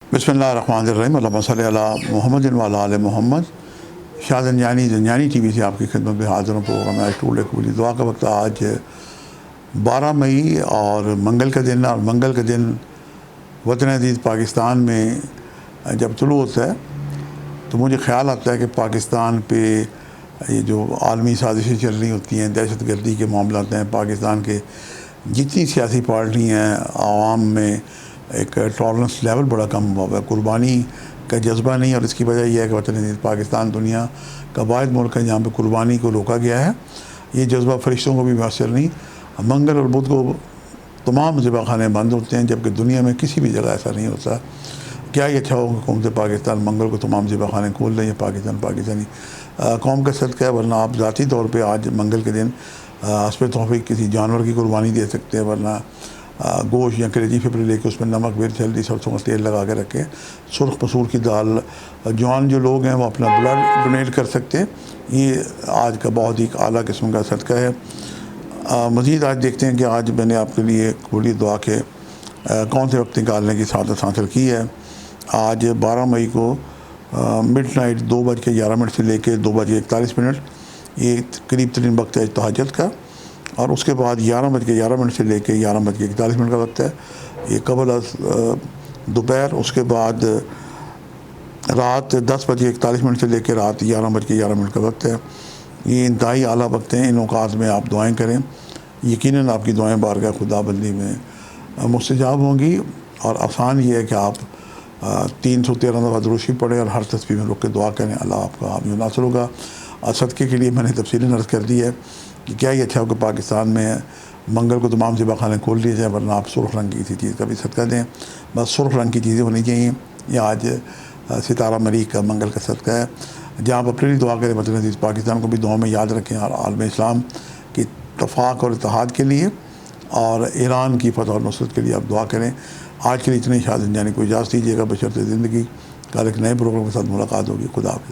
बिस्मिल्लाहिर्रहमानिर्रहीम अल्लाहुम्मा सल्लि अला मुहम्मदिन व अला आलि मोहम्मद। शाह ज़ंजानी टी वी से आपकी खिदमत में हाज़िर हूँ। प्रोग्राम आज टूल कबूली दुआ का वक्त। आज 12 मई और मंगल का दिन, और मंगल के दिन वतन अज़ीज़ पाकिस्तान में जब तुलू होता है तो मुझे ख़्याल आता है कि पाकिस्तान पे ये जो आलमी साजिशें चल रही होती हैं, दहशत गर्दी के मामला हैं, पाकिस्तान के जितनी सियासी पार्टी हैं, आवाम में एक टॉलरेंस लेवल बड़ा कम हुआ है, कुर्बानी का जज्बा नहीं। और इसकी वजह यह है कि वतन अज़ीज़ पाकिस्तान दुनिया का वाहिद मुल्क है जहाँ पे कुर्बानी को रोका गया है। ये जज्बा फरिश्तों को भी मैसर नहीं। मंगल और बुध को तमाम ज़िबा खाने बंद होते हैं, जबकि दुनिया में किसी भी जगह ऐसा नहीं होता। क्या ये अच्छा होगा हुकूमत पाकिस्तान मंगल को तमाम ज़िबा खाने खोल रही है। पाकिस्तानी कौम का सदका है, वरना आप ज़ाती तौर पर आज मंगल के दिन हस्ब तौफीक किसी जानवर की कुर्बानी दे सकते हैं, वरना गोश्त या कलेजी फिपरी लेके उसमें नमक मिर्च हल्दी सरसों का तेल लगा के रखें। सुरख मसूर की दाल, जवान जो लोग हैं वो अपना ब्लड डोनेट कर सकते हैं। ये आज का बहुत ही आला किस्म का सदका है। मज़ीद आज देखते हैं कि आज मैंने आपके लिए कबूली दुआ के कौन से वक्त निकालने की सादत हासिल की है। आज 12 मई को मिडनाइट 2:11 से लेके 2:41, ये करीब तरीन वक्त है तहज्जुद का। और उसके बाद 11:11 से लेके 11:41 का वक्त है, ये कबल दोपहर। उसके बाद रात 10:41 से लेकर रात 11:11 का वक्त है। ये इंतहाई आला वक्त हैं। इन औकात में आप दुआएं करें, यकीनन आपकी दुआएं बारगाह खुदा बंदी में मुस्तजाब होंगी। और आसान ये है कि आप 313 दफ़ा दुरूद पढ़ें और हर तस्बीह में रुक के दुआ करें। अल्लाह आपका हामी नासर होगा। और सदक़े के लिए मैंने तफसीलन अर्ज़ कर दी है कि क्या ये अच्छा हो कि पाकिस्तान में मंगल को तमाम ज़िबा खाने खोल दिए जाए, वरना आप सुर्ख रंग की किसी चीज़ का भी सदका दें। बस सुर्ख रंग की चीज़ें होनी चाहिए। यह आज सितारा मरीख का मंगल का सदका है, जहाँ आप अपने लिए दुआ करें, वतन अज़ीज़ पाकिस्तान को भी दुआ में याद रखें, और आलम इस्लाम की इत्तफ़ाक़ और इत्तेहाद के लिए और ईरान की फ़तह और नुसरत के लिए आप दुआ करें। आज के लिए इतने। शाह ज़ंजानी को इजाज़त दीजिएगा बशर्ते ज़िंदगी। कल एक नए प्रोग्राम के साथ मुलाकात होगी। खुदा हाफ़िज़।